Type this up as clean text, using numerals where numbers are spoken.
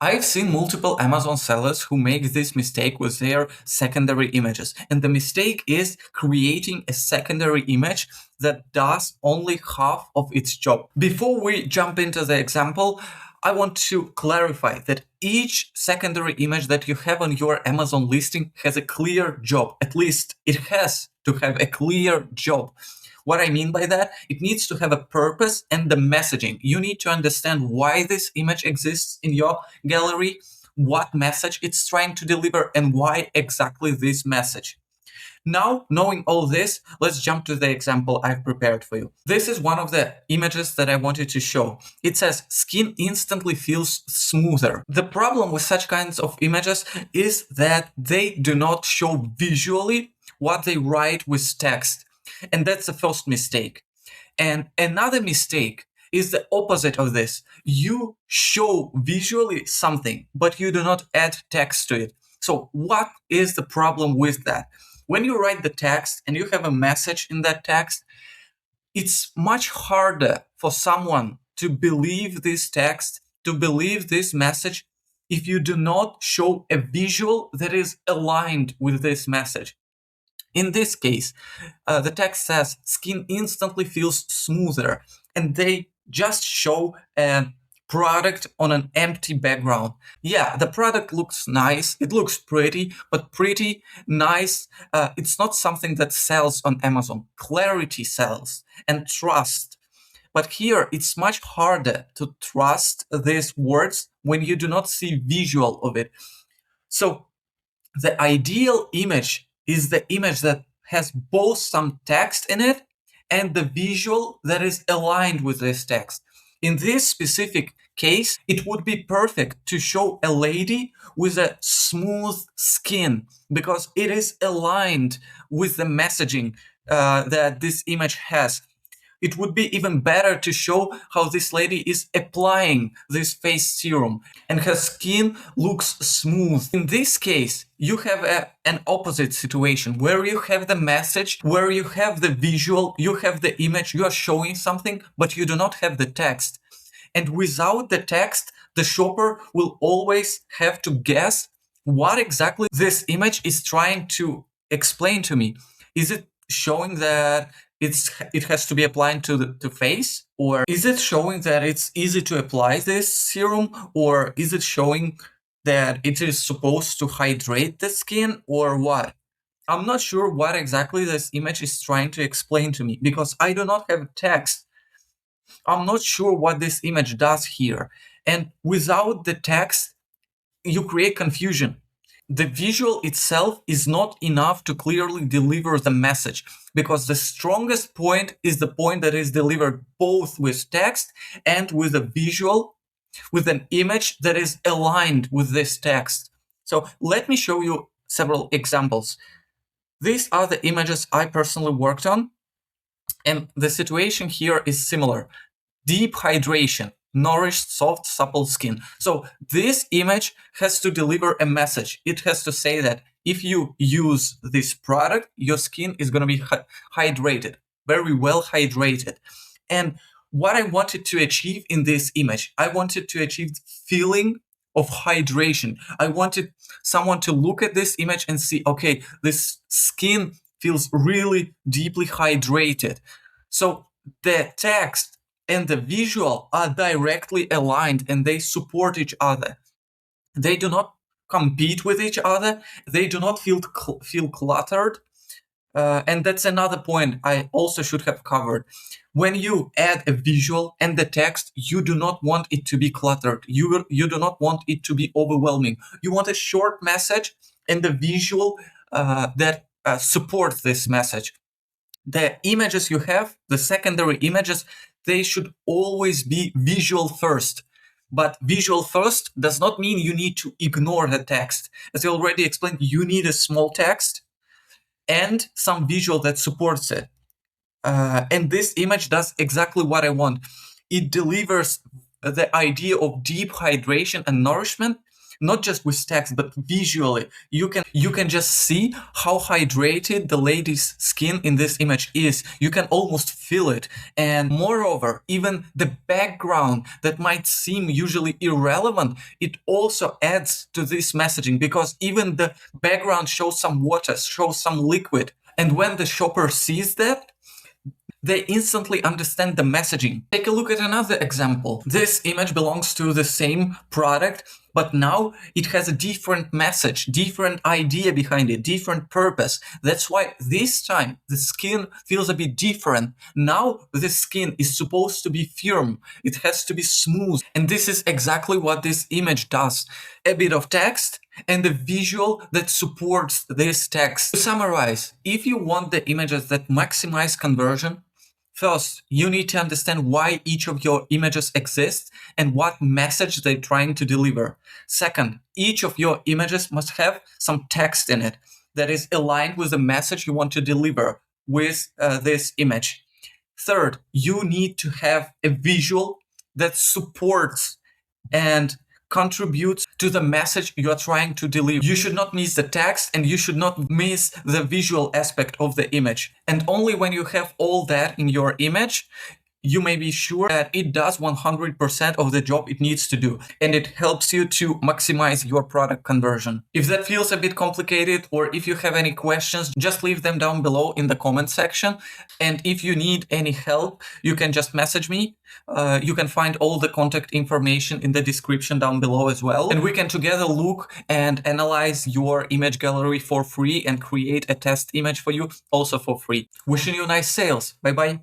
I've seen multiple Amazon sellers who make this mistake with their secondary images. And the mistake is creating a secondary image that does only half of its job. Before we jump into the example, I want to clarify that each secondary image that you have on your Amazon listing has a clear job. At least it has to have a clear job. What I mean by that, it needs to have a purpose and the messaging. You need to understand why this image exists in your gallery, what message it's trying to deliver, and why exactly this message. Now, knowing all this, let's jump to the example I've prepared for you. This is one of the images that I wanted to show. It says, skin instantly feels smoother. The problem with such kinds of images is that they do not show visually what they write with text. And that's the first mistake. And another mistake is the opposite of this. You show visually something, but you do not add text to it. So what is the problem with that? When you write the text and you have a message in that text, it's much harder for someone to believe this text, to believe this message, if you do not show a visual that is aligned with this message. In this case, the text says skin instantly feels smoother, and they just show a product on an empty background. Yeah, the product looks nice, it looks pretty, but pretty, nice, it's not something that sells on Amazon. Clarity sells and trust. But here, it's much harder to trust these words when you do not see visual of it. So the ideal image is the image that has both some text in it and the visual that is aligned with this text. In this specific case, it would be perfect to show a lady with a smooth skin because it is aligned with the messaging that this image has. It would be even better to show how this lady is applying this face serum and her skin looks smooth. In this case, you have an opposite situation where you have the message, where you have the visual, you have the image, you are showing something, but you do not have the text. And without the text, the shopper will always have to guess what exactly this image is trying to explain to me. Is it showing that it has to be applied to the face, or is it showing that it's easy to apply this serum, or is it showing that it is supposed to hydrate the skin, or what? I'm not sure what exactly this image is trying to explain to me because I do not have text. I'm not sure what this image does here, and without the text you create confusion. The visual itself is not enough to clearly deliver the message because the strongest point is the point that is delivered both with text and with a visual, with an image that is aligned with this text. So let me show you several examples. These are the images I personally worked on, and the situation here is similar. Deep hydration, nourished, soft, supple skin. So this image has to deliver a message. It has to say that if you use this product, your skin is going to be hydrated, very well hydrated. And what I wanted to achieve in this image, I wanted to achieve the feeling of hydration. I wanted someone to look at this image and see, okay, this skin feels really deeply hydrated. So the text and the visual are directly aligned and they support each other. They do not compete with each other. They do not feel cluttered. And that's another point I also should have covered. When you add a visual and the text, you do not want it to be cluttered. You do not want it to be overwhelming. You want a short message and the visual that supports this message. The images you have, the secondary images, they should always be visual first. But visual first does not mean you need to ignore the text. As I already explained, you need a small text and some visual that supports it. And this image does exactly what I want. It delivers the idea of deep hydration and nourishment, not just with text, but visually. You can just see how hydrated the lady's skin in this image is. You can almost feel it. And moreover, even the background that might seem usually irrelevant, it also adds to this messaging, because even the background shows some water, shows some liquid. And when the shopper sees that, they instantly understand the messaging. Take a look at another example. This image belongs to the same product, but now it has a different message, different idea behind it, different purpose. That's why this time the skin feels a bit different. Now the skin is supposed to be firm. It has to be smooth. And this is exactly what this image does. A bit of text and the visual that supports this text. To summarize, if you want the images that maximize conversion, first, you need to understand why each of your images exists and what message they're trying to deliver. Second, each of your images must have some text in it that is aligned with the message you want to deliver with this image. Third, you need to have a visual that supports and contributes to the message you are trying to deliver. You should not miss the text and you should not miss the visual aspect of the image. And only when you have all that in your image, you may be sure that it does 100% of the job it needs to do, and it helps you to maximize your product conversion. If that feels a bit complicated, or if you have any questions, just leave them down below in the comment section. And if you need any help, you can just message me. You can find all the contact information in the description down below as well. And we can together look and analyze your image gallery for free and create a test image for you also for free. Wishing you nice sales. Bye bye.